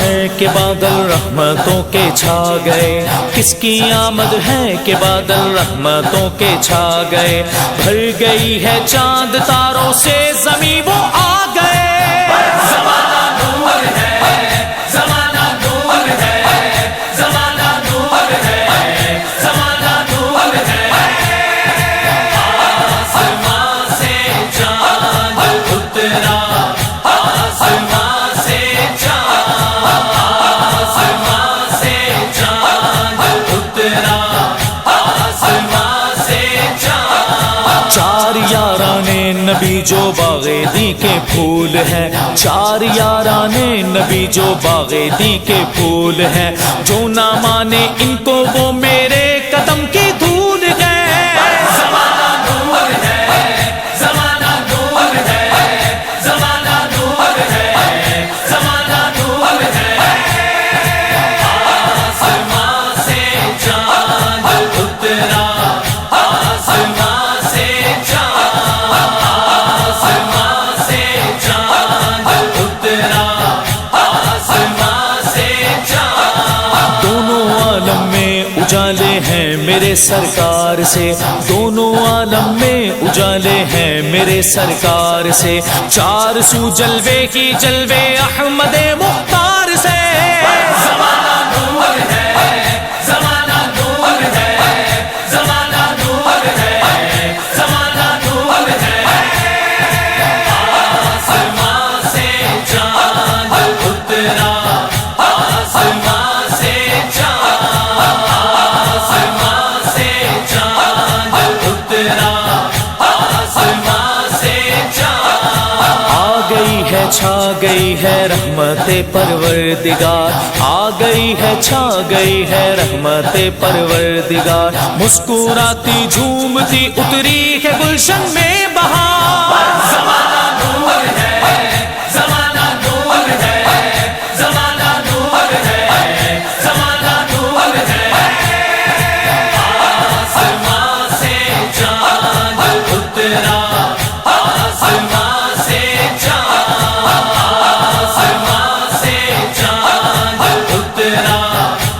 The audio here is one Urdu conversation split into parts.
ہے کہ بادل رحمتوں کے چھا گئے، کس کی آمد ہے کہ بادل رحمتوں کے چھا گئے، بھر گئی ہے چاند تاروں سے زمین وہ آ گئے۔ زمانہ نور ہے، زمانہ نور ہے، زمانہ نور ہے، زمانہ نور ہے۔ آسمان سے چاند اترا، آسمان سے چاند، آسمان سے چاند اترا، آسمان سے چاند۔ چار یاراں نبی جو باغ دی کے پھول ہیں، چار یاراں نبی جو باغ دی کے پھول ہیں، جو نہ مانے ان کو وہ میرے قدم کی دھول گئے۔ زمانہ نور ہے، زمانہ نور ہے، زمانہ نور ہے، زمانہ نور ہے۔ آسمان سے چاند اترا، آسمان سے چاند، آسمان سے چاند اترا، آسمان سے چاند۔ دونوں عالم میں اجالے ہیں میرے سرکار سے، دونوں عالم میں اجالے ہیں میرے سرکار سے، چار سو جلوے کی جلوے احمد مختار سے۔ زمانہ نور ہے، زمانہ نور ہے، زمانہ نور ہے، زمانہ نور ہے۔ آسمان سے چاند اترا، آسمان سے چاند، آسمان سے چاند اترا، آسمان سے چاند۔ آ گئی ہے چھا گئی ہے رحمت پروردگار، آ گئی ہے چھا گئی ہے رحمت پروردگار، مسکراتی جھومتی اتری ہے گلشن میں بہار۔ زمانہ نور ہے، زمانہ نور ہے، زمانہ نور ہے، زمانہ نور ہے۔ آسمان سے چاند اترا، آسمان سے چاند، آسمان سے چاند اترا،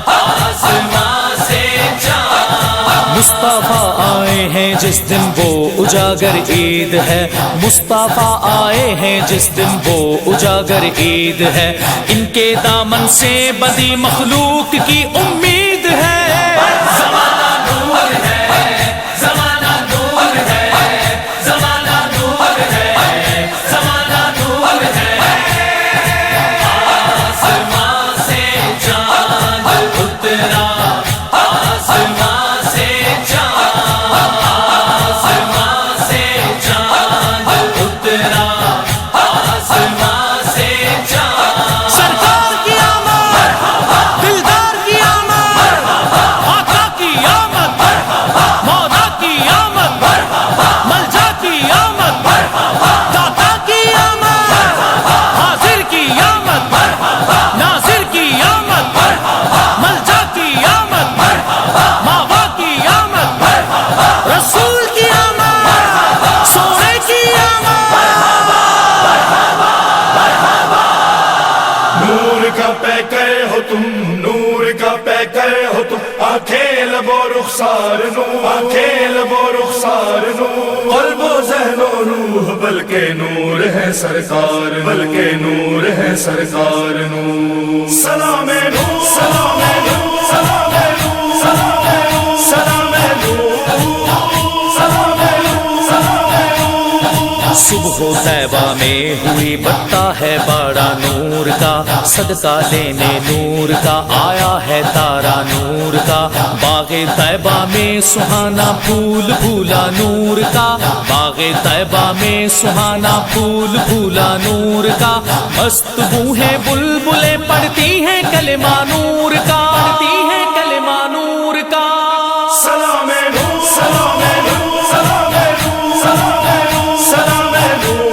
آسمان سے چاند۔ مصطفیٰ آئے ہیں جس دن وہ اجاگر عید ہے، مصطفیٰ آئے ہیں جس دن وہ اجاگر عید ہے، ان کے دامن سے بدی مخلوق کی امید ہے۔ زمانہ نور ہے، زمانہ نور ہے، زمانہ نور ہے، زمانہ نور ہے۔ آسمان سے چاند اترا، آسمان سے چاند، آسمان سے چاند اترا، آسمان سے چاند۔ سرکار کی آمد، دلدار کی آمد، آقا کی آمد، مولا کی آمد، ملجا کی آمد، داتا کی آمد، حاضر کی آمد، ناظر کی آمد، ملجا کی آمد، ماوا کی آمد، رسول کی آمد، سونے کی آمد۔ نور کا پیکر ہو تم، نور کا پیکر ہو تم، آنکھیں لب و رخسار نور، آنکھیں لب و رخسار نور، قلب و ذہن و روح بلکہ نور ہے سرکار، بلکہ نور ہے سرکار نور۔ سلام نور، سلام نور، سلام نور، سلام نور، سلام نور، سلام نور، سلام نور۔ صبح و طیبہ میں ہوئی بتا ہے باڑا نور کا، صدقہ لینے نور کا آیا ہے تارا نور کا، باغ طیبہ میں سہانا پھول پھولا نور کا، باغ طیبہ میں سہانا پھول پھولا نور کا، مست بو ہے بلبلیں پڑھتی ہیں کلمہ نور کا، پڑھتی ہیں کلمہ نور کا۔ سلام نور، سلام نور، سلام نور، سلام نور، سلام نور،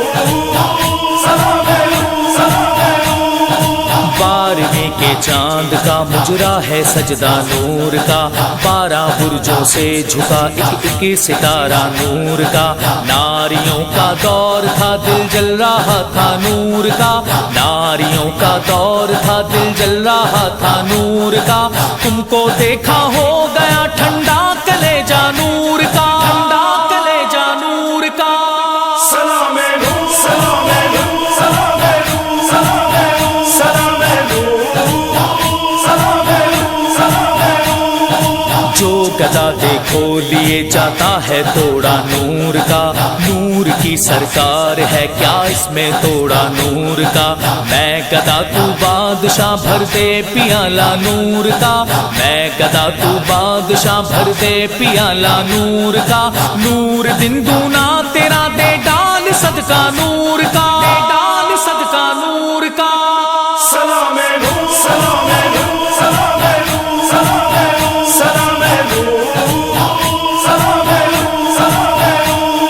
سلام نور، سلام نور۔ 12ویں کے چاند کا مجرا ہے سجدہ نور کا، 12 برجوں سے جھکا ایک ایک ستارہ نور کا، ناریوں کا دور تھا دل جل رہا تھا نور کا، ناریوں کا دور تھا دل جل رہا تھا نور کا، تم کو دیکھا ہو گیا ٹھنڈا کلیجہ نور کا، ٹھنڈا کلیجہ نور کا۔ سلام نور سلام نور سلام نور سلام نور سلام نور سلام نور سلام نور۔ جو گدا دیکھو لیے جاتا ہے توڑا نور کا، نور کی سرکار ہے کیا اس میں توڑا نور کا، میں گدا تو بادشاہ بھر دے پیالہ نور کا، میں گدا تو بادشاہ بھر دے پیالہ نور کا، نور دن دونا تیرا دے ڈال صدقہ نور کا، دے ڈال صدقہ نور کا۔ سلام نور سلام نور سلام نور سلام نور سلام نور سلام نور سلام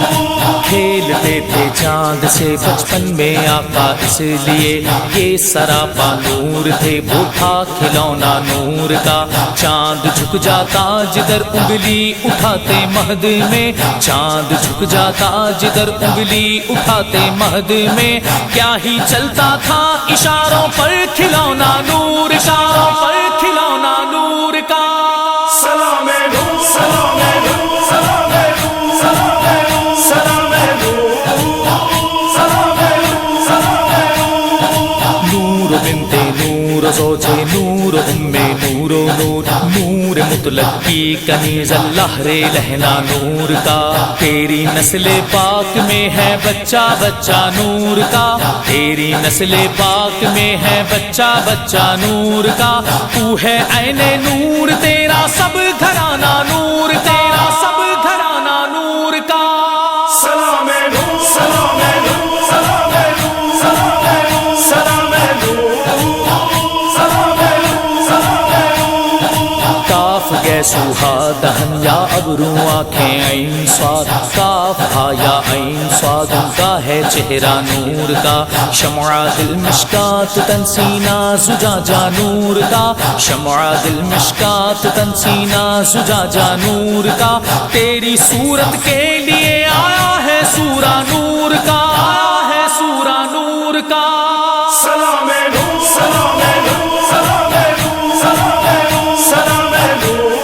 نور۔ کھیلتے تھے چاند سے بچپن میں آقا اس لیے، یہ سراپا نور تھے وہ تھا کھلونا نور کا، چاند جھک جاتا جدھر انگلی اٹھاتے مہد میں، چاند جھک جاتا جدھر انگلی اٹھاتے مہد میں، کیا ہی چلتا تھا اشاروں پر کھلونا نور، اشاروں پر کھلونا نور کا۔ سلام نور سلام نور سلام نور سلام نور سلام نور سلام نور سلام نور۔ نور بنت نور زوج نور ام نور و نور، نور مطلق کی کنیز اللہ رے لہنا نور کا، تیری نسل پاک میں ہے بچہ بچہ نور کا، تیری نسل پاک میں ہے بچہ بچہ نور کا، تو ہے عین نور تیرا سب گھرانہ نور، تیرا سب گھرانہ نور کا۔ سلام نور سلام نور سلام نور سلام نور سلام نور سلام نور سلام نور۔ کاف گے سوہا دہن یا ابرو آنکھیں عین صاد، کاف ہا یا عین صاد ان کا ہے چہرہ نور کا، شمع دل مشکات تن سینہ زجاجہ نور کا، شمع دل مشکات تن سینہ زجاجہ نور کا، تیری صورت کے لیے آیا ہے سورہ نور کا، آیا ہے سورہ نور کا۔ سلام نور سلام نور سلام نور سلام نور سلام نور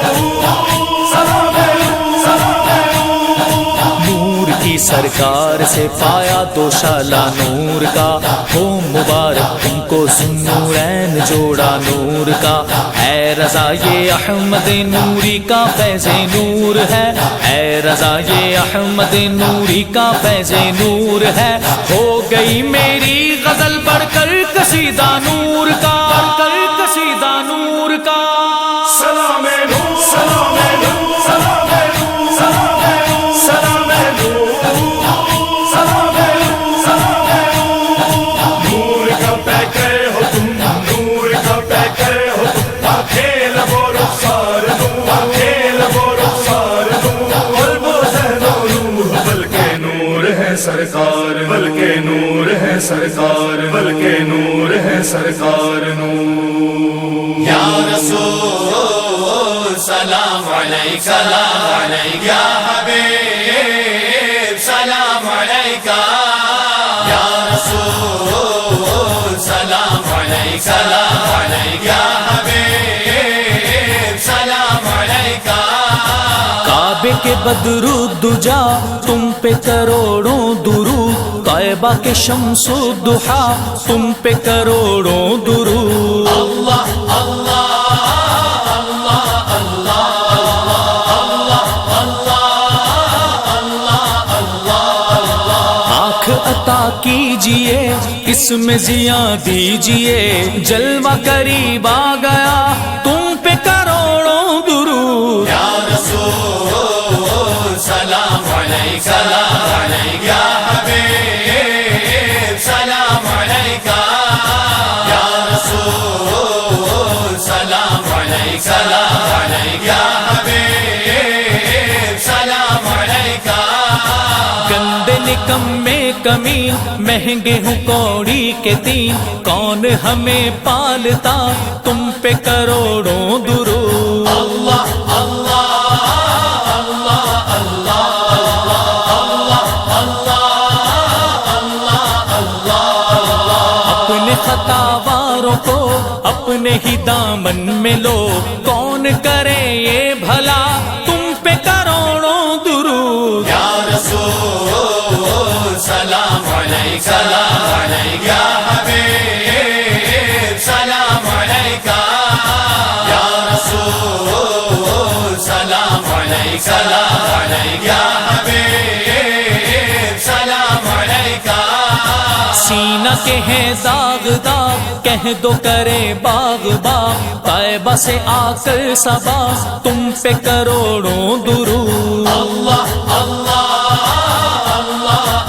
سلام نور سلام نور۔ نور کی سرکار سے پایا دو شالہ نور کا، ہو مبارک تم کو ذوالنورین جوڑا نور کا، اے رضا یہ احمد نوری کا فیض نور ہے، اے رضا یہ احمد نوری کا فیض نور ہے، ہو گئی میری غزل پڑھ کر قصیدہ نور کا، پڑھ کر قصیدہ نور کا۔ سلام نور سلام نور سلام نور سلام نور سلام نور سلام نور سلام نور۔ نور کا پیکر ہو تم نور کا پیکر ہو تم، آنکھیں لب و رخسار نور، آنکھیں لب و رخسار نور، قلب و ذہن و روح بلکہ نور ہے سرکار، بلکہ نور ہے سرکار، بلکہ نور ہے سرکار نور۔ یا رسول سلام علیکہ، سلام علیکہ یا حبیب، سلام علیکہ یا رسول، سلام علیکہ، سلام علیکہ یا حبیب، سلام علیکہ۔ کعبے کے بدرو دجا تم پہ کروڑوں درود، طیبہ کے شمس و ضحیٰ تم پہ کروڑوں درود، اللہ اللہ اللہ اللہ اللہ اللہ۔ آنکھ عطا کیجئے اس میں ضیاء دیجئے، جلوہ قریب آ گیا تم پہ کروڑوں درود۔ یا رسول سلام علیکہ، سلام علیکہ یا حبیب، سلام علیکہ یا رسول، سلام علیکہ، سلام علیکہ یا حبیب، سلام علیکہ۔ گندے نکمے کمین مہنگے ہوں کوڑی کے تین کون ہمیں پالتا تم پہ کروڑوں درود اللہ اللہ اللہ اللہ اللہ اللہ اپنے خطاواروں کو اپنے ہی دامن میں لو کون کرے یہ بھلا تم پہ کروڑوں درود یا رسول سلام علیک سلام علیک یا حبیب سلام علیک یا رسول سلام علیک سلام علیک یا حبیب سلام علیک سینہ کے ہیں داغ داغ کہہ دو کرے باغ باغ طیبہ سے آ کر صبا تم پہ کروڑوں درود اللہ اللہ اللہ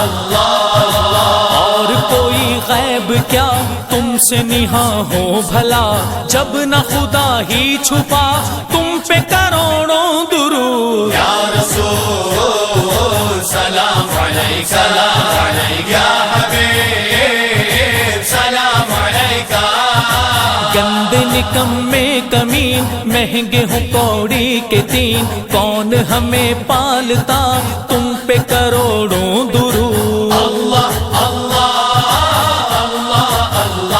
اللہ اور کوئی غیب کیا تم سے نہاں ہو بھلا جب نہ خدا ہی چھپا تم پہ کروڑوں درود یا رسول سلام علیک سلام علیک یا حبیب سلام علیک گندے نکمے کمین مہنگے ہوں کوڑی کے تین کون ہمیں پالتا تم پہ کروڑوں درود اللہ اللہ اللہ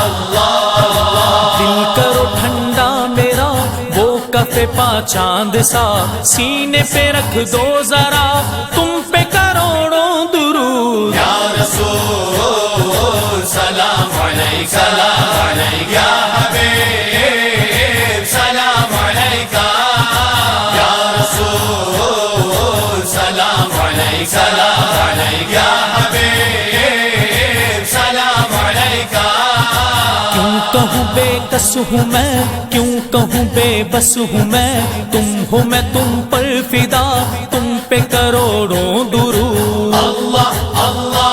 اللہ دل کرو ٹھنڈا میرا وہ کفے پا چاند سا سینے پہ رکھ دو ذرا تم پہ کروڑوں درود یا رسول سلام علیک سلام علیک یا حبیب سلام علیک یا رسول سلام علیک سلام علیک یا حبیب سلام علیک کیوں کہوں بے کس ہوں میں کیوں کہوں بے بس ہوں میں تم ہو میں تم پر فدا تم پہ کروڑوں درود اللہ اللہ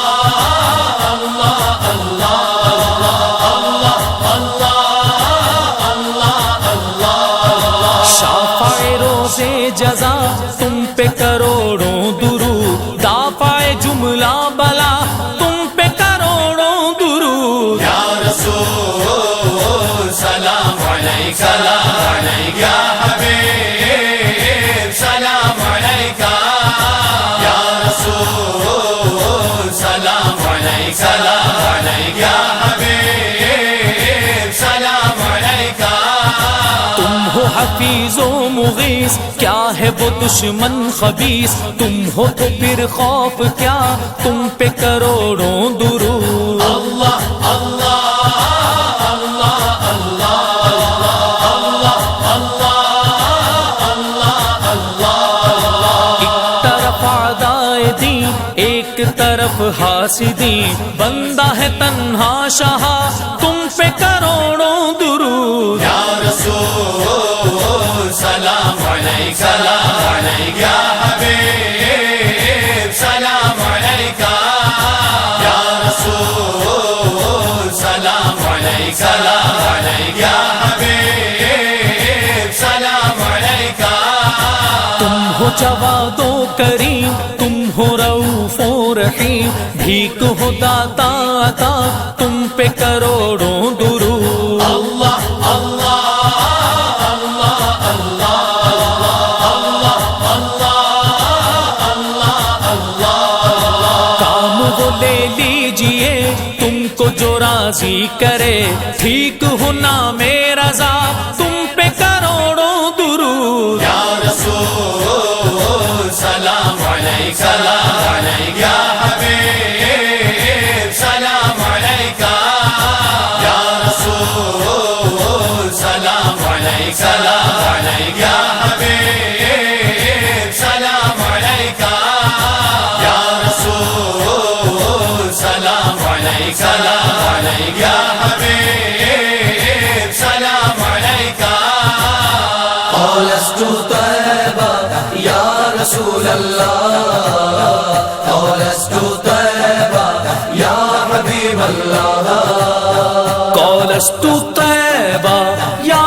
شافع روزے جزا تم پہ کروڑوں درود دافع جملہ بلا تم پہ کروڑوں درود یا رسول سلام علیک سلام علیک یا حبیب سلام علیک یا رسول سلام علیک سلام علیک یا حبیب سلام علیک تم ہو حفیظ و مغیث کیا ہے وہ دشمن خبیث تم ہو تو پھر خوف کیا تم پہ کروڑوں درود اللہ اللہ ایک طرف اعدائے دین ایک طرف حاسدین بندہ ہے تنہا شاہ تم پہ کروڑوں درود یا رسول سلام علیک سلام علیک یا حبیب سلام علیک یا رسول سلام علیک سلام علیک یا حبیب سلام علیک تم ہو جواد و کریم تم ہو رؤوف و رحیم بھیک ہو داتا عطا تم پہ کروڑوں درود اللہ اللہ کام وہ لے لیجئے تم کو جو راضی کرے ٹھیک ہونا میرا رضا تم پہ کروڑوں درود یا رسول سلام علیک سلام علیک یا حبیب سلام علیک یا رسول سلام علیک سلام علیک یا حبیب سلام علیک یا رسول سلام علیک سلام علیک یا حبیب سلام علیک لست طيبا يا رسول الله لست طيبا يا حبيب الله قولست طیبہ یا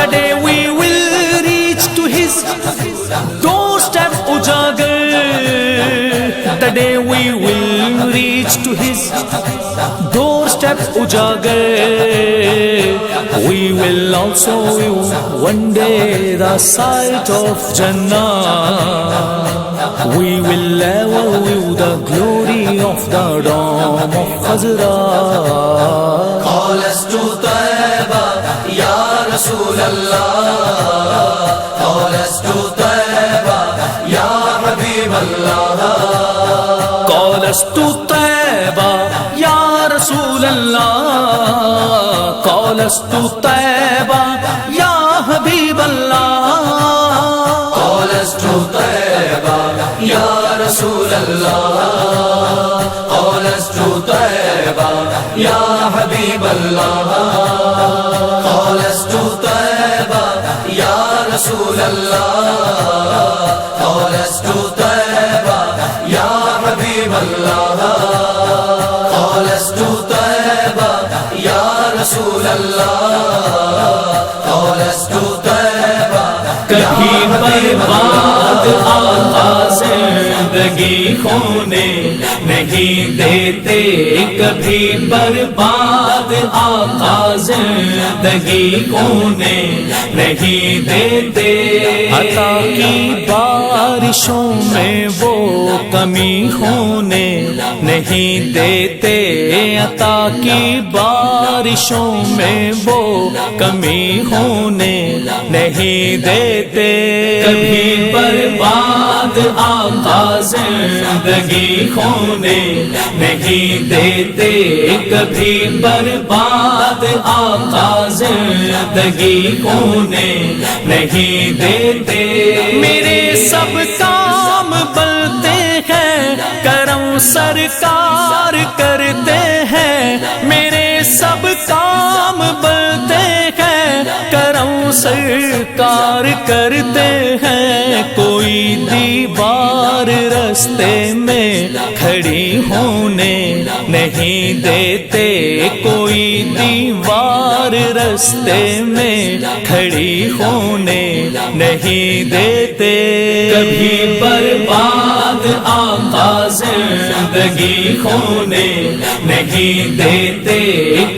The day we will reach to his doorstep Ujagar, the day we will reach to his doorstep Ujagar, we will also view one day the sight of Jannah. We will ever view the glory of the Dome of Khazra. قالست طيبا يا رسول الله قالست طيبا يا حبيب الله قالست طيبا يا رسول الله قالست طيبا يا حبيب الله قالست طيبا يا رسول الله قالست طيبا يا حبيب الله قالست طيبا يا رسول الله قالست طيبا يا حبيب الله قالست طيبا يا رسول الله قالست طيبا کبھی برباد آقا زندگی ہونے نہیں دیتے کبھی برباد آقا زندگی ہونے نہیں دیتے عطا کی بارشوں میں وہ کمی ہونے نہیں دیتے عطا کی بارشوں میں وہ کمی ہونے نہیں دیتے کبھی برباد آقا زندگی ہونے نہیں دیتے کبھی برباد آقا زندگی ہونے نہیں دیتے میرے سب کام بلتے ہیں کرم سرکار کرتے ہیں میرے سب کام بلتے ہیں کرم سرکار کرتے ہیں کوئی دیوار رستے میں کھڑی ہونے نہیں دیتے کوئی دیوار رستے میں کھڑی ہونے نہیں دیتے کبھی برباد آقا زندگی ہونے نہیں دیتے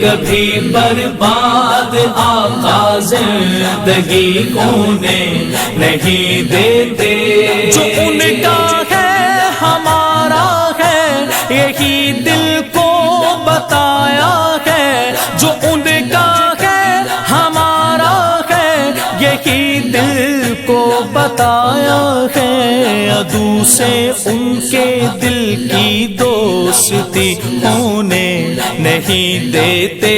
کبھی برباد آقا زندگی ہونے نہیں دیتے جو ان کا ہے ہمارا ہے یہی دل کو بتایا ہے جو ان کا ہے ہمارا ہے یہی دل کو بتایا ہے عدو سے ان کے دل کی دوستی ہونے نہیں دیتے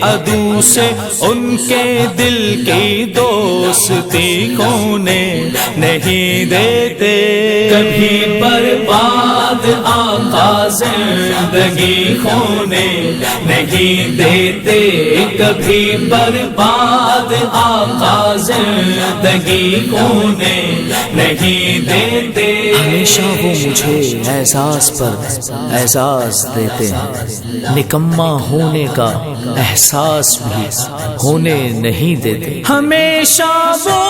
عدو سے ان کے دل کی دوستی ہونے نہیں دیتے کبھی برباد آقا زندگی ہونے نہیں دیتے کبھی برباد آقا زندگی ہونے نہیں دیتے ہمیشہ وہ مجھے احساس پر احساس دیتے ہیں نکما ہونے کا احساس بھی ہونے نہیں دیتے ہمیشہ وہ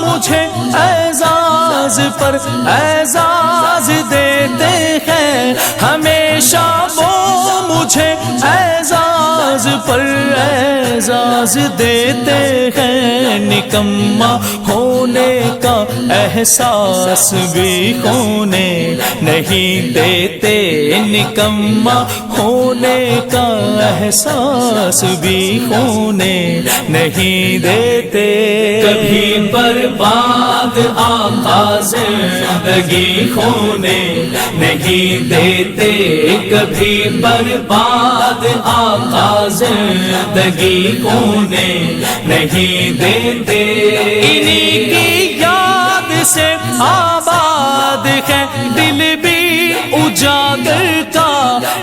مجھے اعزاز پر اعزاز دیتے ہیں ہمیشہ وہ مجھے اعزاز پر اعزاز دیتے ہیں نکما ہونے کا احساس بھی ہونے نہیں دیتے نکما ہونے کا احساس بھی ہونے نہیں دیتے کبھی برباد آقا زندگی ہونے نہیں دیتے کبھی برباد آقا زندگی ہونے نہیں دیتے انہی کی یاد سے آباد ہے دل بھی اجاگر کا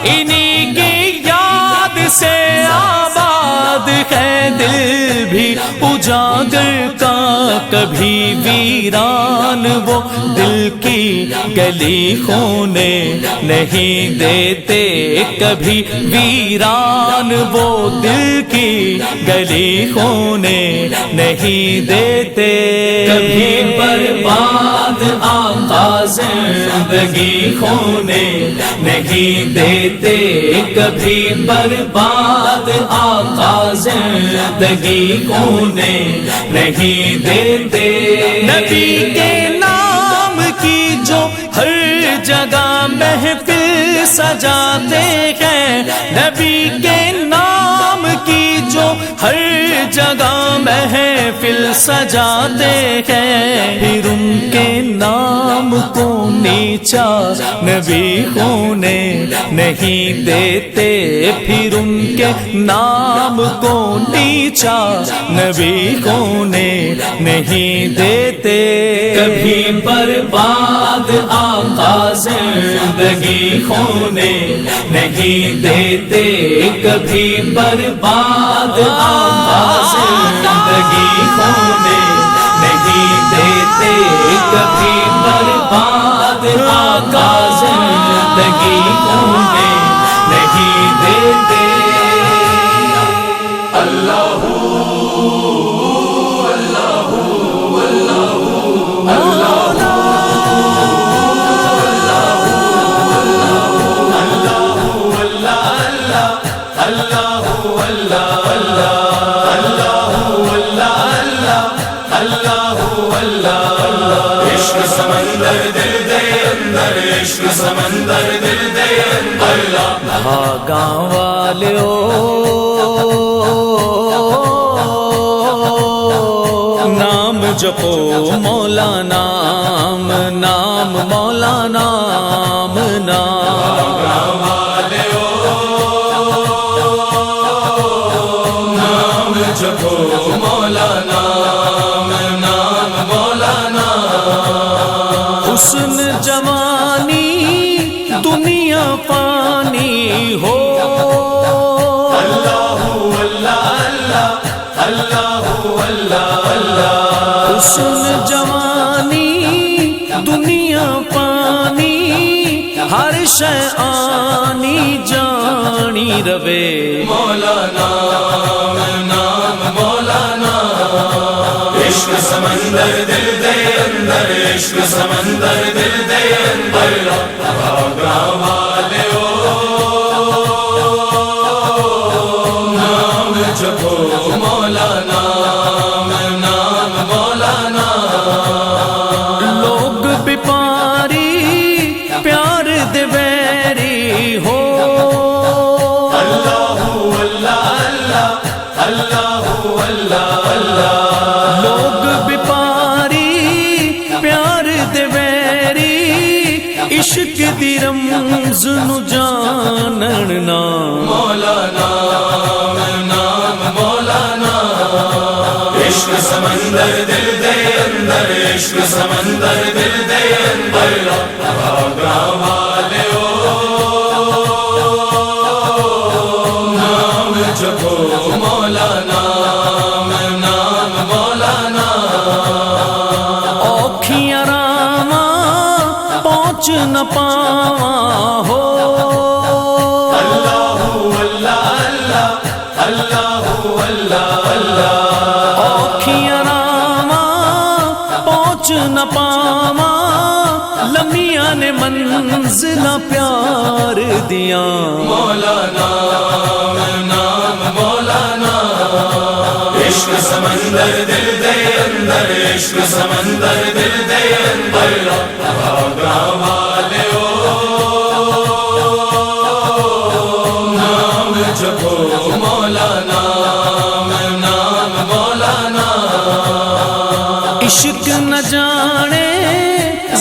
انہی کی یاد سے آباد ہے دل بھی اجاگر کا، کبھی ویران وہ دل کی گلی ہونے نہیں دیتے، کبھی ویران وہ دل کی گلی ہونے نہیں دیتے، کبھی برباد آقا زندگی ہونے نہیں دیتے، کبھی برباد آقا زندگی ہونے نہیں دیتے۔ نبی کے نام کی جو ہر جگہ محفل سجاتے ہیں، نبی کے نام کی جو ہر جگہ محفل سجاتے ہیں، پھر ان کے نام کو نیچا نبی ہونے نہیں دیتے، پھر ان کے نام کو نیچا نبی ہونے نہیں دیتے، کبھی برباد آقا زندگی ہونے نہیں دیتے، کبھی برباد آقا زندگی ہونے نہیں دیتے، کبھی برباد آقا زندگی ہونے نہیں دیتے۔ اللہ سمندر دل دے اللہ، بھاگا والیو نام جپو مولا نام، نام مولا نام، نام نام جپو مولا نام، نام مولا نام، حسن جوانی دنیا پانی ہو، اللہ اللہ اللہ اللہ اللہ، حسن جوانی دنیا پانی، ہر شے آنی جانی روے، مولا نام، نام مولا نام، عشق سمندر دل دے اندر، عشق سمندر دل دے اندر، بھاگا والیو نام جپو مولا نام، نام مولا نام، لوگ بیپاری پیار دے بیری ہو، اللہ اللہ اللہ اللہ اللہ، لوگ بیپاری پیار دے بیری، عشق دی رمز نو جانن نا، مولا نام، نام مولا نام، عشق سمندر دل دے اندر، عشق سمندر دل دے اندر، بھاگا والیو نام جپو مولا نام، نام مولا نام، اوکھیاں راواں پہنچ نہ پاواں ہو، اللہ اللہ اللہ اللہ اللہ، اوکھیاں راواں پہنچ نہ پاواں، لمحیاں نے منزلہ پیار دیاں، مولا نام، نام مولا نام، عشق سمندر دل دے اندر، عشق سمندر دل دے اندر، بھاگا والیو نام جپو مولا نام، نام مولا نام، عشق نہ جانے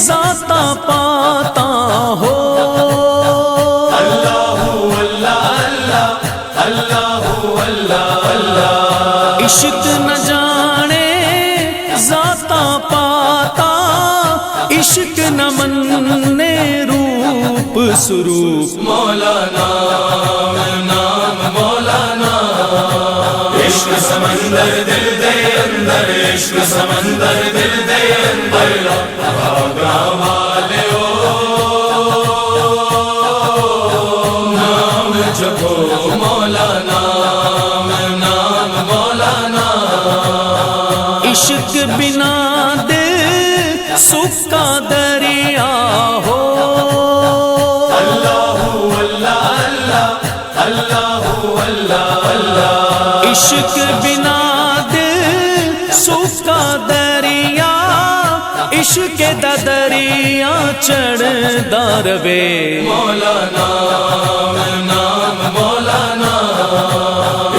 ذاتا پاتا ہو، اللہ اللہ اللہ اللہ اللہ، عشق نہ جانے ذاتا پاتا، عشق نہ مننے روپ سروپ، مولا نام، نام مولا نام، عشق عشق سمندر دل دے اندر عشق سمندر دل دے اندر بھاگا والیو نام جپو مولانا نام مولانا عشق بنا دل سکا دریا ہو اللہ اللہ اللہ اللہ اللہ عشق بنا دل سکا دریا عشق دا دریا چڑھدا رہے مولانا نام مولانا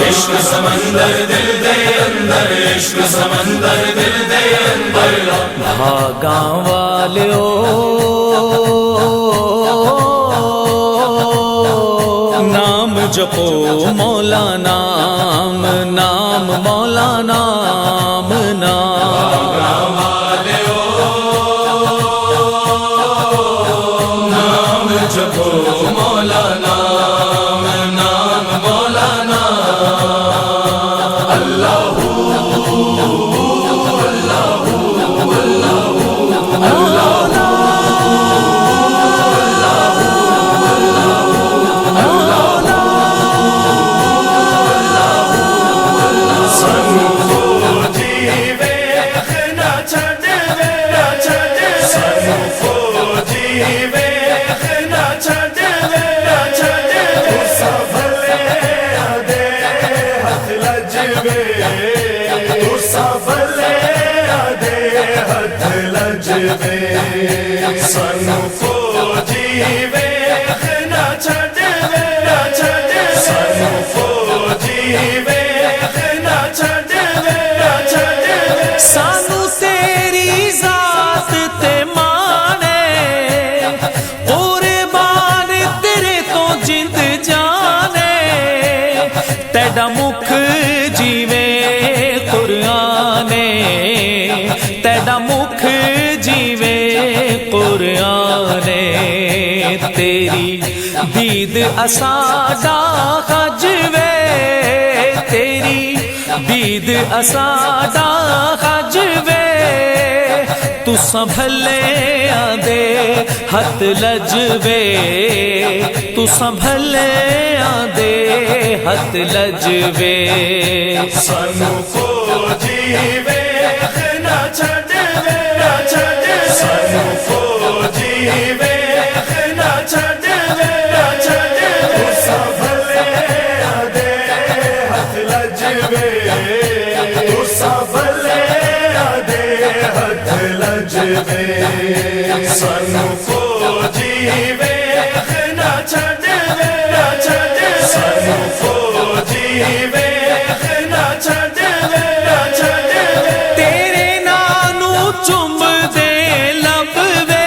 عشق سمندر دل دے اندر عشق سمندر دل دے اندر بھاگاں والیو نام جپو مولانا نام مولانا نام نام جپو مولانا نام مولانا اللہ سانو فوجی ویخ نہ چھڈ وے سانو فوجی ویخ نہ چھڈ وے سانو تیری ذات تے مانے قربان تیرے تو جند جانے تیڈا مکھ جیوے قرآن تیڈا مکھ جیوے قرآن تیری دید اساڈا خجوے تیری دید اساڈا خجوے تو سنبھلے آدے ہتھ لجوے تو سنبھلے آدے ہتھ لجوے سانو فوجی ویخ نہ چھڈ وے سانو فوجی ویخ نہ چھڈ وے سنبھلے آدے ہتھ لجوے سنبھلے آدے ہتھ لجوے سانو فوجی ویخ نہ چھڈ وے سانو فوجی ویخ نہ چھڈ وے تیرے نانو چم دے لب وے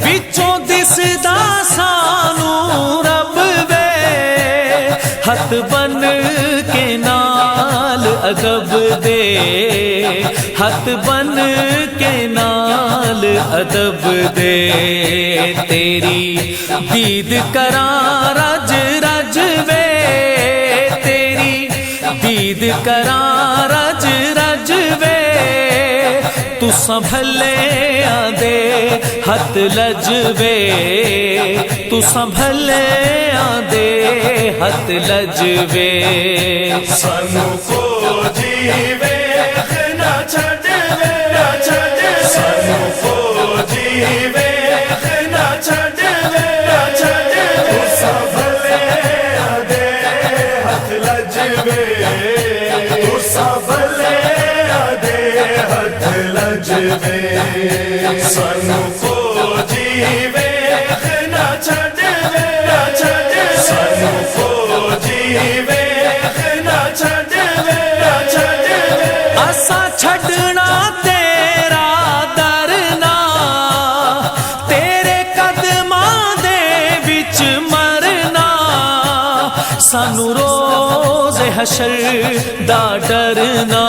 وچوں دسدا سانو رب وے ہتھ بن کے نال ادب دے ہتھ بن کے نال ادب دے تیری دید کراں رج رج وے تیری دید کراں رج رج وے تو سنبھلے آدے ہتھ لجوے تو سنبھلے آدے ہتھ لجوے سانو فوجی ویخ نہ چھڈ وے سانو فوجی ویخ نہ چھڈ وے سنبھلے آدے ہتھ لجوے سنبھلے آدے ہتھ لجوے سانو فوجی ویخ نہ چھڈ وے سانو فوجی ویخ نہ چھڈ وے اسا چھڈنا تیرا درنا تیرے قدماں دے وچ مرنا سانو روز حشر دا ڈرنا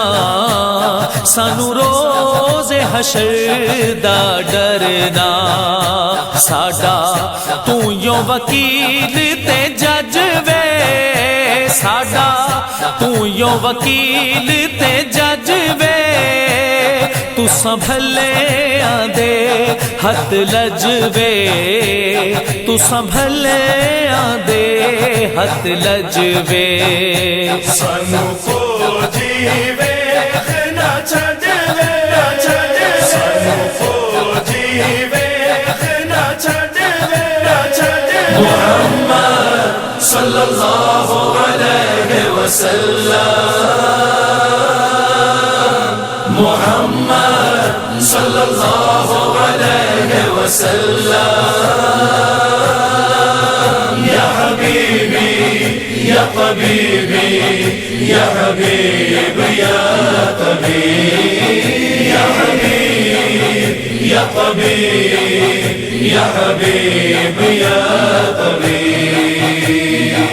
سانو روز حشر دا ڈرنا ساڈا تو یوں وکیل تے جج وے ਸਾਡਾ ਤੂੰ ਯੋ ਵਕੀਲ ਤੇ ਜੱਜ ਵੇ ਤੂੰ ਸੰਭਲਿਆਂ ਦੇ ਹੱਥ ਲੱਜਵੇ ਤੂੰ ਸੰਭਲਿਆਂ ਦੇ ਹੱਥ ਲੱਜਵੇ ਸਾਨੂੰ ਫੌਜੀ ਵੇਖ ਨਾ ਛੱਡਵੇ ਸਾਨੂੰ ਫੌਜੀ ਵੇਖ ਨਾ ਛੱਡਵੇ محمد صلی اللہ علیہ وسلم محمد صلی اللہ علیہ وسلم یا حبیبی یا طبیبی یا حبیب یا طبیب یا حبیب یا طبیب یا حبیب یا طبیب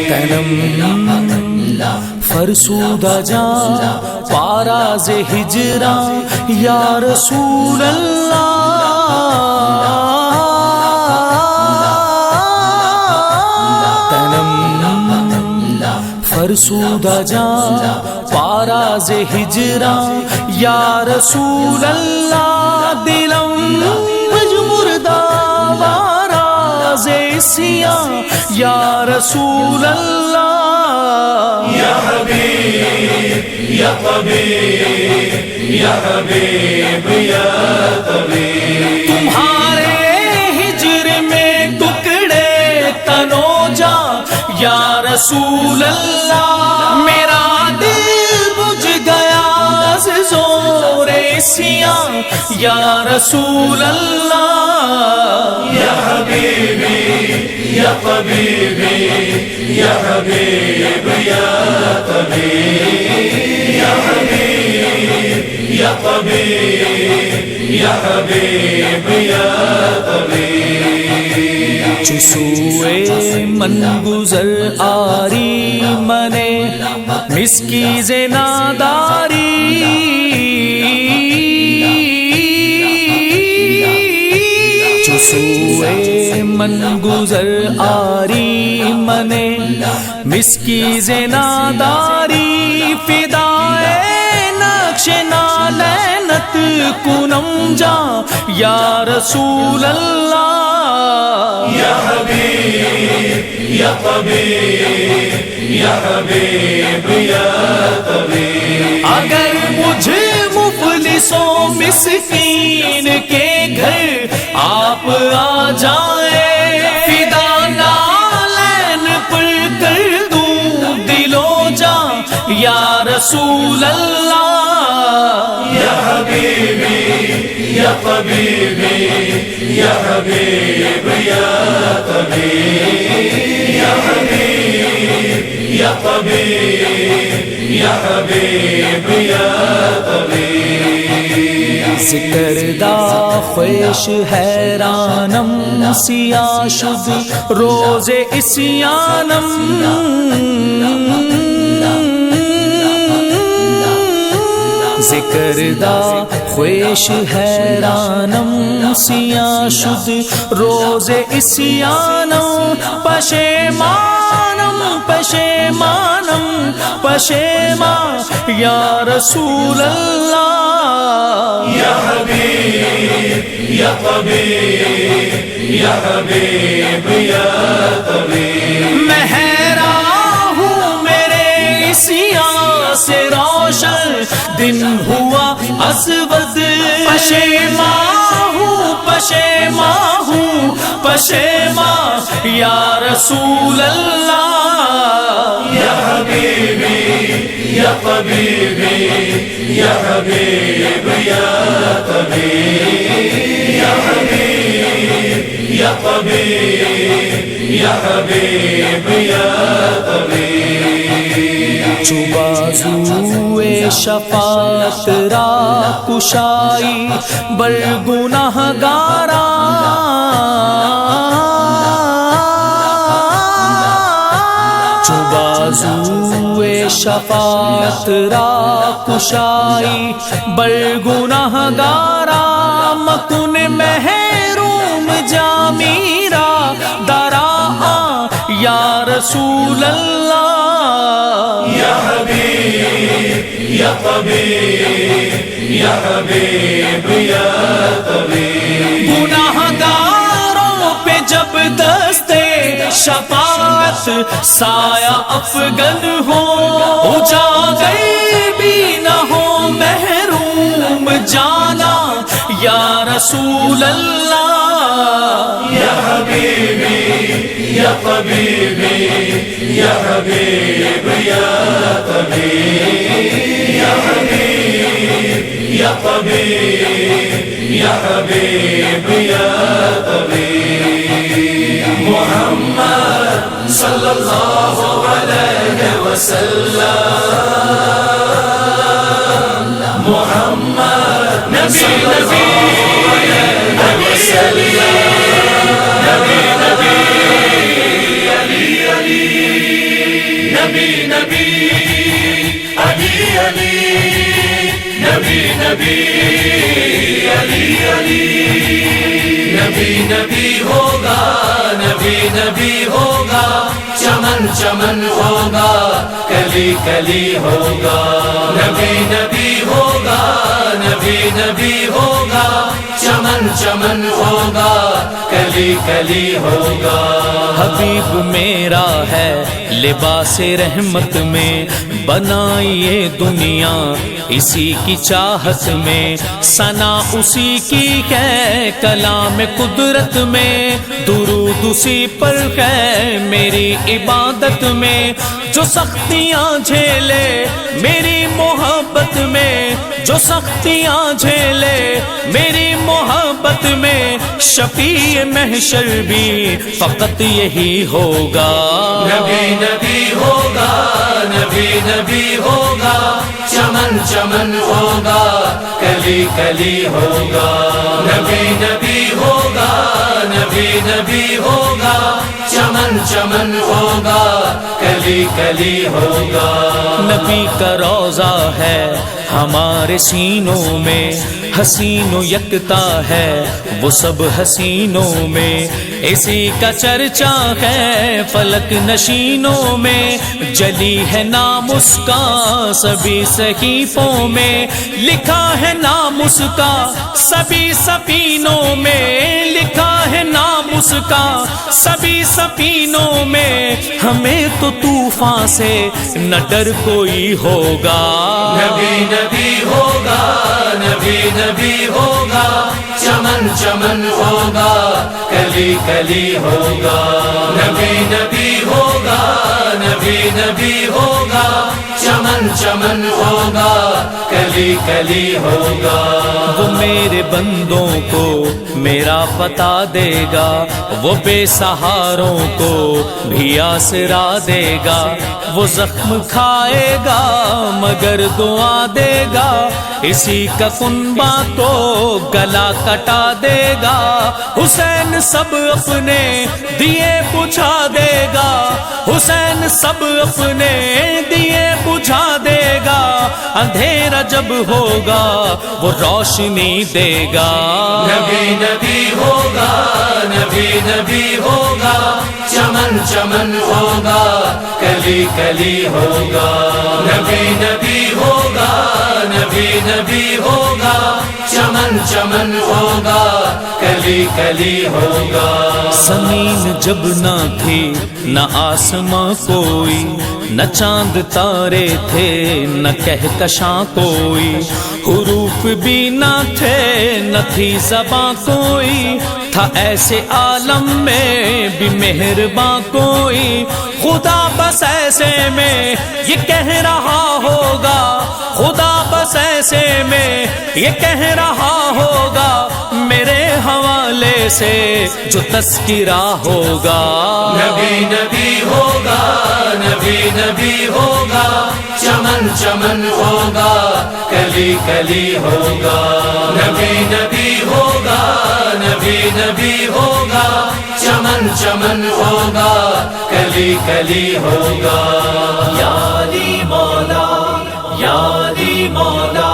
تنم فرسودہ جان پاراز ہجراں یا رسول اللہ تنم فرسودہ جان پاراز ہجراں یا رسول اللہ دلم مجمردہ سیاں یا رسول اللہ یا حبیب یا طبیب یا حبیب یا طبیب تمہارے ہجر میں ٹکڑے تنو جا یا رسول اللہ میرا دل بجھ گیا زور سیاں یا رسول اللہ یا حبیبی یا طبیبی یا حبیب یا طبیب یا حبیب یا طبیب یا حبیب یا طبیب چسوئے من گزر آری منے مسکیز ناداری چسوئے من گزر آری منے مسکیز ناداری فدائے نقش نالینت کنم جا یا رسول اللہ یا حبیب یا طبیب یا حبیب یا طبیب اگر مجھ مفلسوں مسکین کے گھر آپ آ جائیں فدا نالین پر کر دوں دلو جا یا رسول اللہ یا حبیبی یا طبیبی یا حبیب یا طبیب یا حبیب یا طبیب یا حبیب یا طبیب ذکر دا خویش حیرانم سیاہ شد روز اسیانم ذکر دا خویش حیرانم سیاہ شد روز اسیانم پشیمانم پشیمانم پشیمان یا رسول اللہ یا حبیب یا طبیب یا حبیب یا طبیب میں حیران ہوں میرے اسیاں سے روشن دن ہوا اسود پشیمان ہوں پشیمان ہوں پشیمان یا رسول اللہ یا حبیبی یا طبیبی یا حبیب یا طبیب یا حبیب یا طبیب یا حبیب یا طبیب چو بازوئے شفاعت را کشائی بر گناہ گارا چو بازوئے شفاعت را کشائی بر گناہ گارا مکن محروم جا میرا درا یا رسول اللہ یا طبیب یا حبیب یا طبیب. گناہگاروں پہ جب دستے شفاعت سایہ افغن ہو، اجاگر بھی نہ ہو محروم جانا یا رسول اللہ. یا حبیبی یا طبیبی یا حبیب یا طبیب. یا حبیب یا طبیب یا حبیب یا طبیب. محمد صلی اللہ علیہ وسلم. محمد نبی نبی نبی نبی ہوگا، نبی نبی ہوگا، چمن چمن ہوگا، کلی کلی ہوگا. نبی نبی ہوگا، نبی نبی ہوگا، چمن چمن ہوگا، کلی کلی ہوگا. حبیب میرا ہے لباس رحمت میں، بنائیے دنیا اسی کی چاہت میں، ثنا اسی کی ہے کلام قدرت میں، درود اسی پر ہے میری عبادت میں. جو سختیاں جھیلے میری محبت میں، جو سختیاں جھیلے میری محبت میں، شفیع محشر بھی فقط یہی ہوگا. نبی نبی ہوگا، نبی نبی ہوگا، چمن چمن ہوگا، کلی کلی ہوگا. نبی نبی ہوگا، نبی نبی ہوگا، چمن چمن ہوگا، کلی کلی ہوگا. نبی کا روضہ ہے ہمارے سینوں میں، حسین و یکتا ہے وہ سب حسینوں میں، اسی کا چرچا ہے فلک نشینوں میں، جلی ہے نام اس کا سبھی صحیفوں میں، لکھا ہے نام اس کا سبھی سفینوں میں، لکھا ہے نام اس کا سبھی سفینوں میں. ہمیں تو طوفان سے نہ ڈر کوئی ہوگا. نبی نبی ہوگا، نبی نبی ہوگا، چمن چمن ہوگا، کلی کلی ہوگا. نبی نبی ہوگا، نبی نبی ہوگا، چمن چمن ہوگا، کلی کلی ہوگا. وہ میرے بندوں کو میرا پتا دے گا، وہ بے سہاروں کو بھی آسرا دے گا، وہ زخم کھائے گا مگر دعا دے گا، اسی کا کنبہ تو گلا کٹا دے گا. حسین سب اپنے دیے بجھا دے گا، حسین سب اپنے دیے بجھا دے گا، اندھیرا جب ہوگا وہ روشنی دے گا. نبی نبی ہوگا، نبی نبی ہوگا، چمن چمن ہوگا، کلی کلی ہوگا. نبی نبی ہوگا، نبی نبی ہوگا، چمن چمن ہوگا، کلی کلی ہوگا. زمین جب نہ تھی نہ آسماں کوئی، نہ چاند تارے تھے نہ کہکشاں کوئی، حروف بھی نہ تھے نہ تھی زباں کوئی، تھا ایسے عالم میں بھی مہرباں کوئی. خدا بس ایسے میں یہ کہہ رہا ہوگا، خدا بس ایسے میں یہ کہہ رہا ہوگا، میرے حوالے سے جو تذکرہ ہوگا. نبی نبی ہوگا، نبی نبی ہوگا، چمن چمن ہوگا، کلی کلی ہوگا. نبی نبی ہوگا، نبی نبی ہوگا، چمن چمن ہوگا، کلی کلی ہوگا. یا علی مولا، یا علی مولا،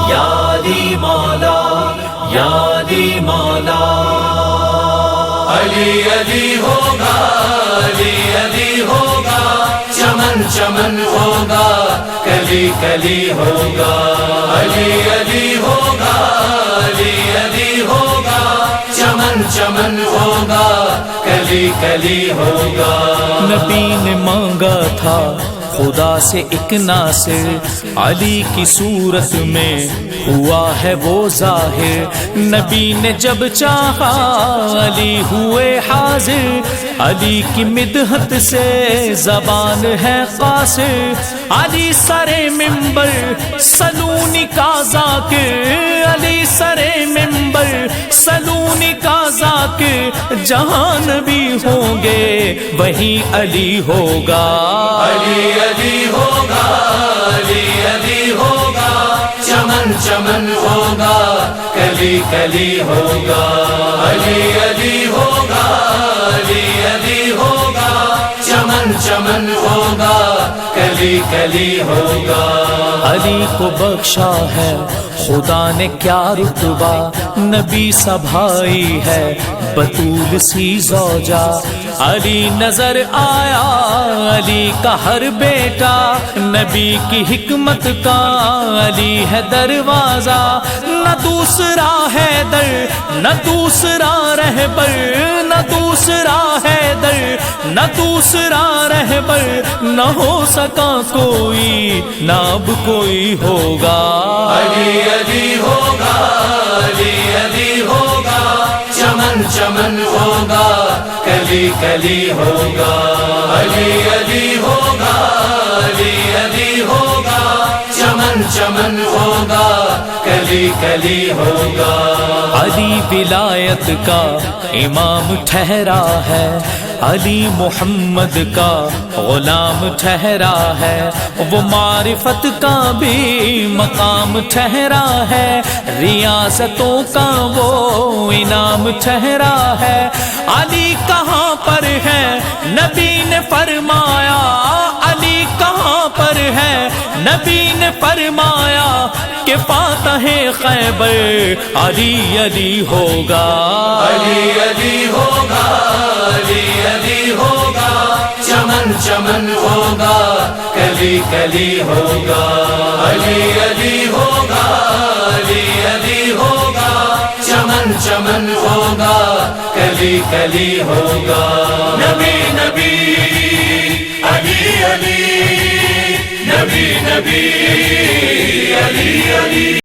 یا علی مولا، یا علی مولا. علی علی ہوگا، علی علی ہوگا، چمن چمن ہوگا کلی کلی ہوگا علی علی ہوگا علی علی ہوگا چمن چمن ہوگا کلی کلی ہوگا نبی نے مانگا تھا خدا سے ایک ناصر علی کی صورت میں ہوا ہے وہ ظاہر نبی نے جب چاہا علی ہوئے حاضر علی کی مدحت سے زبان ہے قاصر علی سر منبر سلونی کا ذاکر علی سر منبر سلونی کا ذاکر جہاں نبی ہوں گے وہیں علی ہوگا علی علی ہوگا علی علی ہوگا چمن چمن ہوگا کلی کلی ہوگا علی علی ہوگا علی علی ہوگا چمن چمن ہوگا کلی کلی ہوگا علی کو بخشا ہے خدا نے کیا رتبہ نبی سا بھائی ہے بطول سی زوجہ علی نظر آیا علی کا ہر بیٹا نبی کی حکمت کا علی ہے دروازہ نہ دوسرا ہے در نہ دوسرا رہبر نہ دوسرا ہے در نہ دوسرا رہبر نہ ہو سکا کوئی نہ اب کوئی ہوگا علی علی ہوگا علی علی ہوگا چمن چمن ہوگا کلی کلی ہوگا علی علی ہوگا علی علی ہوگا چمن چمن ہوگا کلی کلی ہوگا علی ولایت کا امام ٹھہرا ہے علی محمد کا غلام ٹھہرا ہے وہ معرفت کا بھی مقام ٹھہرا ہے ریاستوں کا وہ انعام ٹھہرا ہے علی کہاں پر ہے نبی نے فرمایا علی کہاں پر ہے نبی نے فرمایا کہ فاتح خیبر علی علی ہوگا علی علی ہوگا علی علی ہوگا چمن چمن ہوگا کلی کلی ہوگا علی علی ہوگا علی علی ہوگا چمن چمن ہوگا کلی کلی ہوگا نبی نبی علی علی نبی نبی علی علی